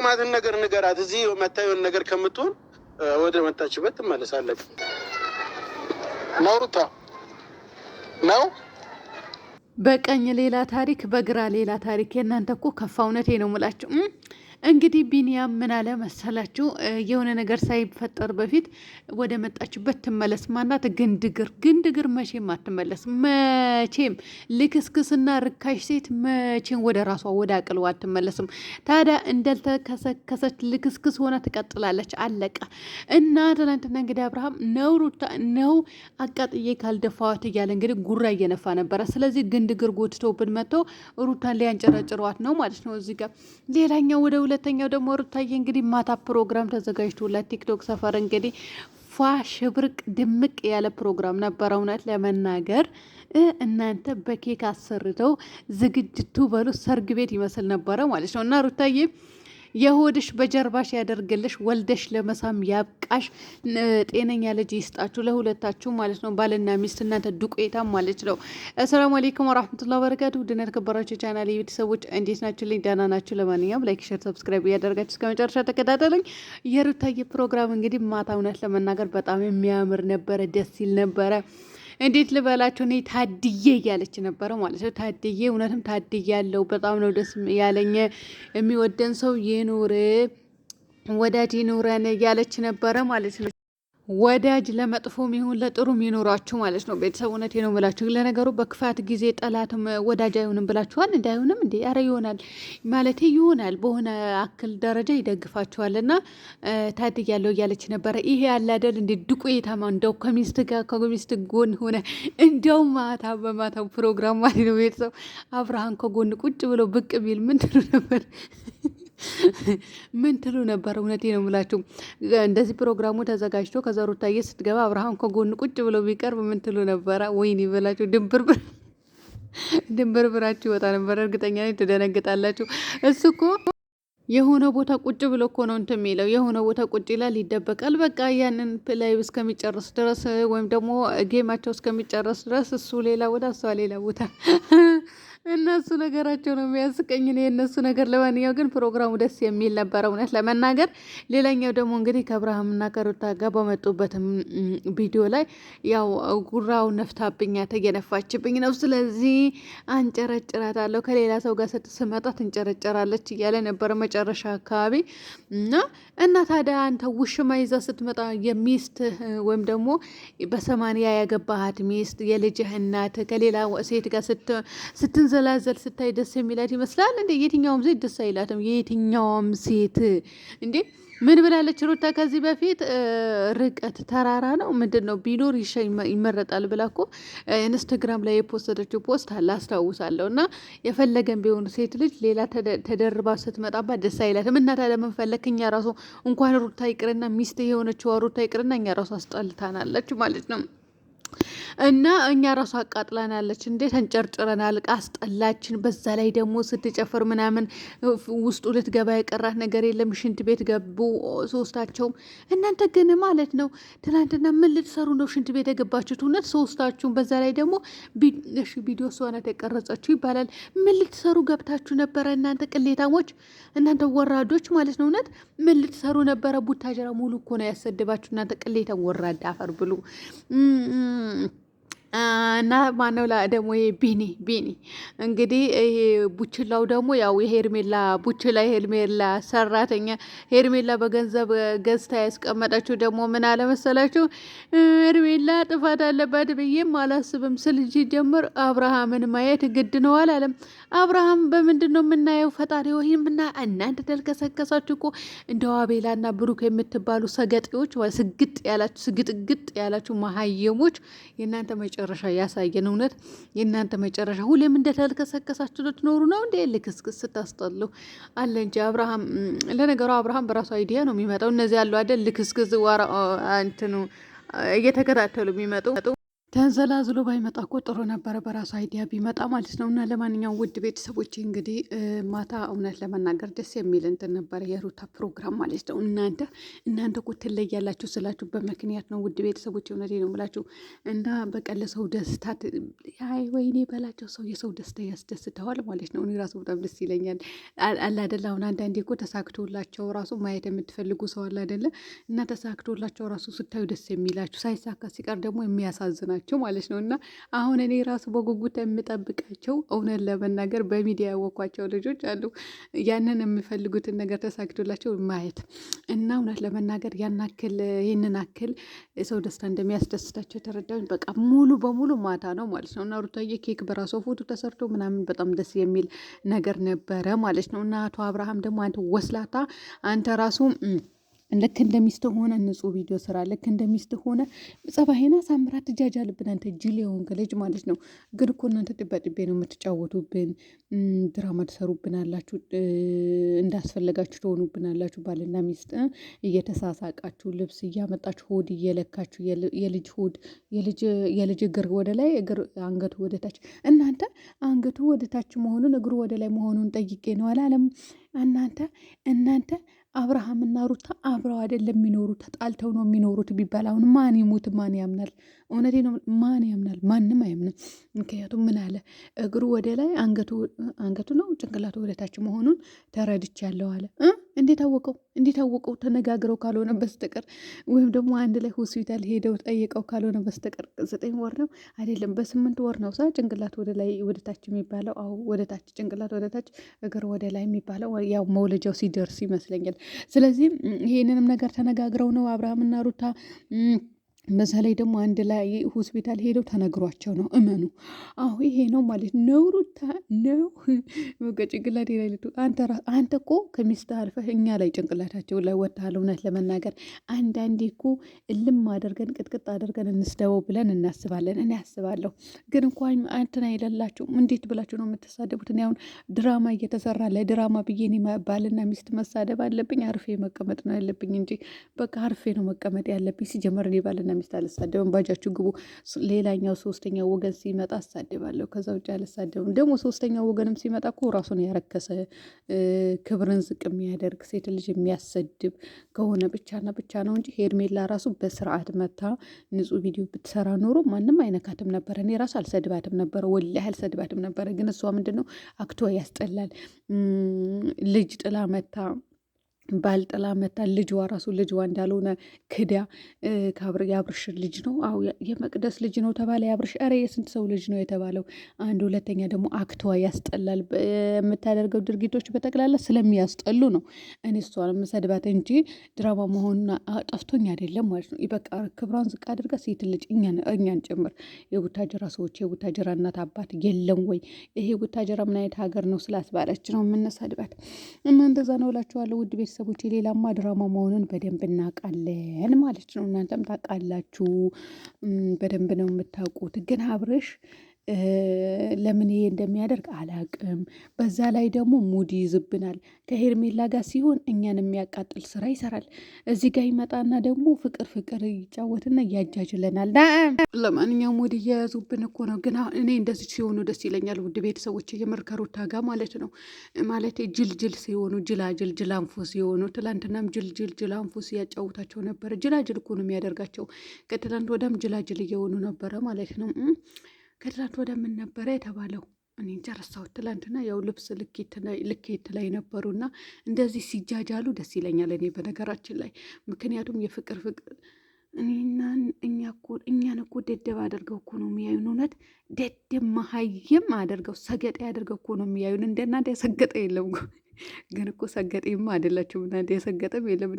የሚጠቅማትን ነገር ንገራት። እዚህ መታየውን ነገር ከምትሆን ወደ መጣችበት ትመለሳለች። ናውሩታ ነው በቀኝ ሌላ ታሪክ፣ በግራ ሌላ ታሪክ። የእናንተ እኮ ከፋ። እውነቴ ነው የምላችሁ። እንግዲህ ቢኒያም ምን አለ መሰላችሁ፣ የሆነ ነገር ሳይፈጠር በፊት ወደ መጣችበት ትመለስ። ማናት? ግንድግር መቼም አትመለስ። መቼም ልክስክስና ርካሽ ሴት መቼም ወደ ራሷ ወደ አቅልዋ አትመለስም። ታዲያ እንዳልተከሰከሰች ልክስክስ ሆና ትቀጥላለች። አለቀ። እና ትናንትና እንግዲህ አብርሃም ነው አቃጥዬ ካልደፋዋት እያለ እንግዲህ ጉራ እየነፋ ነበረ። ስለዚህ ግንድግር ጎትተውብን መጥተው ሩታን ሊያንጨረጭሯት ነው ማለት ነው። እዚህ ጋር ሌላኛው ወደ ሁለተኛው ደግሞ ሩታዬ እንግዲህ ማታ ፕሮግራም ተዘጋጅቶላት ቲክቶክ ሰፈር እንግዲህ ፏ ሽብርቅ ድምቅ ያለ ፕሮግራም ነበረ። እውነት ለመናገር እናንተ በኬክ አሰርተው ዝግጅቱ በሉ ሰርግ ቤት ይመስል ነበረ ማለት ነው። እና ሩታዬ የሆድሽ በጀርባሽ ያደርግልሽ፣ ወልደሽ ለመሳም ያብቃሽ፣ ጤነኛ ልጅ ይስጣችሁ ለሁለታችሁ ማለት ነው። ባልና ሚስት እናንተ ዱቄታም ማለት ነው። አሰላሙ አለይኩም ወራህመቱላሂ ወበረካቱ። ውድና የተከበራችሁ ቻናል ቤተሰቦች እንዴት ናችሁ? ልኝ ደህና ናችሁ? ለማንኛውም ላይክ፣ ሼር፣ ሰብስክራይብ እያደረጋችሁ እስከ መጨረሻ ተከታተሉኝ። የሩታዬ ፕሮግራም እንግዲህ ማታ እውነት ለመናገር በጣም የሚያምር ነበረ፣ ደስ ይል ነበረ። እንዴት ልበላችሁ፣ እኔ ታድዬ እያለች ነበረ ማለት ነው። ታድዬ እውነትም ታድዬ ያለው በጣም ነው ደስ ያለኝ። የሚወደን ሰው ይኑር፣ ወዳጅ ይኑረን እያለች ነበረ ማለት ነው። ወዳጅ ለመጥፎም ይሁን ለጥሩም ይኖራችሁ ማለት ነው። ቤተሰብ እውነቴ ነው የምላችሁ። ለነገሩ በክፋት ጊዜ ጠላትም ወዳጅ አይሆንም ብላችኋል። እንዳይሆንም እንዴ? ኧረ ይሆናል ማለት ይሆናል። በሆነ አክል ደረጃ ይደግፋችኋል። እና ታድያለሁ እያለች ነበረ። ይሄ ያለ አይደል እንደ ዱቄታማ እንደው ከሚስት ጋር ከሚስት ጎን ሆነ እንደው ማታ በማታው ፕሮግራም ማለት ነው። ቤተሰብ አብርሃም ከጎን ቁጭ ብሎ ብቅ ቢል ምን ትሉ ነበር? ምን ትሉ ነበር? እውነቴ ነው የምላችሁ። እንደዚህ ፕሮግራሙ ተዘጋጅቶ ከዛ ሩታዬ ስትገባ አብርሃም ከጎን ቁጭ ብሎ ቢቀርብ ምን ትሉ ነበረ? ወይኔ ይበላችሁ፣ ድንብርብራችሁ ይወጣ ነበር። እርግጠኛ ነኝ ትደነግጣላችሁ። እሱ እኮ የሆነ ቦታ ቁጭ ብሎ እኮ ነው እንትን የሚለው። የሆነ ቦታ ቁጭ ይላል፣ ይደበቃል። በቃ ያንን ፕላይ እስከሚጨርስ ድረስ ወይም ደግሞ ጌማቸው እስከሚጨርስ ድረስ እሱ ሌላ ቦታ፣ እሷ ሌላ ቦታ እነሱ ነገራቸው ነው የሚያስቀኝ ነው የእነሱ ነገር። ለማንኛው ግን ፕሮግራሙ ደስ የሚል ነበረ እውነት ለመናገር። ሌላኛው ደግሞ እንግዲህ ከአብርሃምና ከሩታ ጋር በመጡበትም ቪዲዮ ላይ ያው ጉራው ነፍታብኛ ተገነፋችብኝ ነው። ስለዚህ አንጨረጭራታለሁ ከሌላ ሰው ጋር ስትስመጣ ትንጨረጨራለች እያለ ነበረ መጨረሻ አካባቢ እና ታዲያ አንተ ውሽማ ይዛ ስትመጣ የሚስት ወይም ደግሞ በሰማንያ ያገባሃት ሚስት የልጅህ እናት ከሌላ ሴት ጋር ስትንዘላዘል ስታይ ደስ የሚላት ይመስላል እንዴ? የትኛውም ሴት ደስ አይላትም። የትኛውም ሴት እንዴ ምን ብላለች ሩታ ከዚህ በፊት? ርቀት ተራራ ነው ምንድን ነው ቢኖር ይመረጣል ብላ እኮ ኢንስታግራም ላይ የፖስተደችው ፖስት አለ አስታውሳለሁ። እና የፈለገን ቢሆን ሴት ልጅ ሌላ ተደርባ ስትመጣባት ደስ አይላትም። እና ታዲያ ምን ፈለክ? እኛ ራሱ እንኳን ሩታ ይቅርና ሚስት የሆነችው ሩታ ይቅርና እኛ ራሱ አስጠልታናለች ማለት ነው። እና እኛ ራሱ አቃጥላናለች እንዴ ተንጨርጭረናል፣ አስጠላችን። በዛ ላይ ደግሞ ስትጨፍር ምናምን ውስጡ ልትገባ የቀራት ነገር የለም። ሽንት ቤት ገቡ ሶስታቸውም። እናንተ ግን ማለት ነው ትናንትና ምን ልትሰሩ ነው ሽንት ቤት የገባችሁት? እውነት ሶስታችሁም። በዛ ላይ ደግሞ ቪዲዮ እሷ ናት የቀረጸችሁ ይባላል። ምን ልትሰሩ ገብታችሁ ነበረ እናንተ ቅሌታሞች፣ እናንተ ወራዶች ማለት ነው። እውነት ምን ልትሰሩ ነበረ? ቡታጀራ ሙሉ እኮ ነው ያሰደባችሁ እናንተ ቅሌታም ወራዳ አፈር ብሉ። እና ማነው ደግሞ ቢኒ እንግዲህ ይሄ ቡችላው ደግሞ ያው የሄርሜላ ቡችላ የሄርሜላ ሰራተኛ ሄርሜላ በገንዘብ ገዝታ ያስቀመጠችው ደግሞ ምን አለመሰላችሁ? ሄርሜላ ጥፋት አለባት ብዬም አላስብም ስል ጀምር አብርሃምን ማየት ግድ ነው አላለም። አብርሃም በምንድን ነው የምናየው? ፈጣሪ ወይም እና እናንተ ተልከሰከሳችሁ እኮ እንደ አቤላና ብሩክ የምትባሉ ሰገጤዎች፣ ስግጥግጥ ያላችሁ መሀየሞች የእናንተ መጨረሻ ያሳየን። እውነት የእናንተ መጨረሻ ሁሌም እንደተልከሰከሳችሁ ልትኖሩ ነው እንዴ? ልክስክስ ስታስጠሉ አለ እንጂ አብርሃም። ለነገሩ አብርሃም በራሱ አይዲያ ነው የሚመጣው። እነዚህ ያሉ አይደል ልክስክስ እንትኑ እየተከታተሉ የሚመጡ ተንዘላዝሎ ባይመጣ እኮ ጥሩ ነበረ፣ በራሱ አይዲያ ቢመጣ ማለት ነው። እና ለማንኛውም ውድ ቤተሰቦች እንግዲህ ማታ እውነት ለመናገር ደስ የሚል እንትን ነበረ የሩታ ፕሮግራም ማለት ነው። እናንተ እኮ ትለያላችሁ ስላችሁ በምክንያት ነው ውድ ቤተሰቦች፣ እውነቴ ነው ብላችሁ እና በቀን ለሰው ደስታ አይ ወይኔ በላቸው፣ ሰው የሰው ደስታ ያስደስተዋል ማለት ነው። እኔ ራሱ በጣም ደስ ይለኛል አለ አይደለ። አሁን አንዳንዴ እኮ ተሳክቶላቸው ራሱ ማየት የምትፈልጉ ሰው አለ አይደለ። እና ተሳክቶላቸው ራሱ ስታዩ ደስ የሚላችሁ፣ ሳይሳካ ሲቀር ደግሞ የሚያሳዝናቸው ማለት ነው። እና አሁን እኔ ራሱ በጉጉት የምጠብቃቸው እውነት ለመናገር በሚዲያ ያወኳቸው ልጆች አሉ። ያንን የሚፈልጉትን ነገር ተሳክቶላቸው ማየት እና እውነት ለመናገር ያን አክል ይህንን አክል ሰው ደስታ እንደሚያስደስታቸው የተረዳሁኝ በቃ ሙሉ በሙሉ ማታ ነው ማለት ነው። እና ሩታዬ ኬክ በራሷ ፎቶ ተሰርቶ ምናምን በጣም ደስ የሚል ነገር ነበረ ማለት ነው። እና አቶ አብርሃም ደግሞ አንተ ወስላታ አንተ ራሱ ልክ እንደሚስት ሆነ ንጹህ ቪዲዮ ስራ። ልክ እንደሚስት ሆነ ጸባይና ሳምራት ትጃጃልብን አንተ ጅል የሆንክ ልጅ ማለት ነው። ግን እኮ እናንተ ጥቤ ነው የምትጫወቱብን፣ ድራማ ትሰሩብን አላችሁ፣ እንዳስፈለጋችሁ ትሆኑብን አላችሁ። ባልና ሚስት እየተሳሳቃችሁ ልብስ እያመጣችሁ ሆድ እየለካችሁ የልጅ ሆድ የልጅ እግር ወደ ላይ አንገቱ ወደ ታች። እናንተ አንገቱ ወደ ታች መሆኑን እግሩ ወደ ላይ መሆኑን ጠይቄ ነው አላለም። እናንተ አብርሃምና ሩታ አብረው አይደለም የሚኖሩ፣ ተጣልተው ነው የሚኖሩት ቢባል አሁን ማን ይሙት ማን ያምናል? እውነቴ ነው፣ ማን ያምናል? ማንም አያምንም። ምክንያቱም ምን አለ እግሩ ወደ ላይ አንገቱ ነው ጭንቅላቱ ወደ ታች መሆኑን ተረድቻለሁ አለ። እንዴት አወቀው? ተነጋግረው ካልሆነ በስተቀር ወይም ደግሞ አንድ ላይ ሆስፒታል ሄደው ጠይቀው ካልሆነ በስተቀር 9 ወር ነው አይደለም፣ በ8 ወር ነው ጭንቅላት ወደ ላይ ወደ ታች የሚባለው። አዎ ወደ ታች ጭንቅላት ወደ ታች እግር ወደ ላይ የሚባለው ያው መውለጃው ሲደርስ ይመስለኛል። ስለዚህ ይሄንንም ነገር ተነጋግረው ነው አብርሃምና ሩታ በዛ ላይ ደግሞ አንድ ላይ ሆስፒታል ሄደው ተነግሯቸው ነው። እመኑ። አሁ ይሄ ነው ማለት ነው። ሩታ ነው ጭንቅላት ላይ አንተ እኮ ከሚስት አልፈህ እኛ ላይ ጭንቅላታቸው ላይ ወጥተሃል። እውነት ለመናገር አንዳንዴ እኮ እልም አድርገን ቅጥቅጥ አድርገን እንስደበው ብለን እናስባለን። እኔ አስባለሁ። ግን እንኳ አንተን አይደላችሁም። እንዴት ብላችሁ ነው የምትሳደቡት? እኔ አሁን ድራማ እየተሰራ ለድራማ ብዬ እኔ ባልና ሚስት መሳደብ አለብኝ? አርፌ መቀመጥ ነው ያለብኝ እንጂ በቃ አርፌ ነው መቀመጥ ያለብኝ። ሲጀመር እኔ ባልና ሚስት አልሳደብም። ባጃችሁ ግቡ። ሌላኛው ሶስተኛው ወገን ሲመጣ አሳድባለሁ። ከዛ ውጭ አልሳደብም። ደግሞ ሶስተኛው ወገንም ሲመጣ እኮ ራሱን ያረከሰ ክብርን ዝቅ የሚያደርግ ሴት ልጅ የሚያሰድብ ከሆነ ብቻና ብቻ ነው እንጂ ሄርሜላ ራሱ በስርዓት መታ ንጹህ ቪዲዮ ብትሰራ ኖሮ ማንም አይነካትም ነበረ። እኔ ራሱ አልሰድባትም ነበረ፣ ወላሂ አልሰድባትም ነበረ። ግን እሷ ምንድን ነው አክቷ ያስጠላል። ልጅ ጥላ መታ ባልጥላ መታ ልጅዋ ራሱ ልጅዋ እንዳልሆነ ክዳ የአብርሽ ልጅ ነው። አዎ የመቅደስ ልጅ ነው ተባለ። የአብርሽ ኧረ የስንት ሰው ልጅ ነው የተባለው? አንድ ሁለተኛ ደግሞ አክቷ ያስጠላል። የምታደርገው ድርጊቶች በጠቅላላ ስለሚያስጠሉ ነው እኔ እሷን የምሰድባት እንጂ ድራማ መሆኑን ጠፍቶኝ አይደለም ማለት ነው። በቃ ክብሯን ዝቅ አድርጋ ሴት ልጅ እኛን ጭምር የቡታጀራ ሰዎች የቡታጀራ እናት አባት የለም ወይ? ይሄ ቡታጀራ ምን አይነት ሀገር ነው ስላስባለች ነው የምንሰድባት። እና እንደዛ ነው እላችኋለሁ ውድ ቤተሰቦች። ሌላማ ድራማ መሆኑን በደንብ እናውቃለን ማለት ነው። እናንተም ታውቃላችሁ፣ በደንብ ነው የምታውቁት። ግን አብርሽ ለምን ይሄ እንደሚያደርግ አላቅም። በዛ ላይ ደግሞ ሙድ ይዝብናል። ከሄርሜላ ጋር ሲሆን እኛን የሚያቃጥል ስራ ይሰራል። እዚህ ጋር ይመጣና ደግሞ ፍቅር ይጫወትና እያጃጅለናል። ለማንኛውም ሙድ እየያዙብን እኮ ነው። ግን እኔ እንደዚህ ሲሆኑ ደስ ይለኛል ውድ ቤተሰቦች፣ የምር ከሩታ ጋር ማለት ነው። ማለት ጅልጅል ሲሆኑ ጅላንፎ ሲሆኑ፣ ትላንትናም ጅልጅል አንፎስ ያጫውታቸው ነበረ። ጅላጅል እኮ ነው የሚያደርጋቸው። ከትላንት ወዳም ጅላጅል እየሆኑ ነበረ ማለት ነው። ከትላንት ወደ ምን ነበረ የተባለው? እኔ እንጃ ረሳሁት። ትላንትና ያው ልብስ ልኬት ላይ ነበሩና እንደዚህ ሲጃጃሉ ደስ ይለኛል እኔ በነገራችን ላይ። ምክንያቱም የፍቅር እኛን እኮ ደደብ አድርገው እኮ ነው የሚያዩን። እውነት ደደብ መሀይም አድርገው ሰገጤ አድርገው እኮ ነው የሚያዩን። እንደናንተ የሰገጠ የለም። ግን እኮ ሰገጤማ አይደላችሁም እናንተ፣ የሰገጠም የለም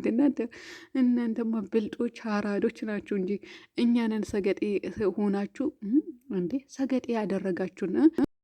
እናንተማ ብልጦች አራዶች ናችሁ እንጂ እኛንን ሰገጤ ሆናችሁ እንዴ ሰገጤ ያደረጋችሁን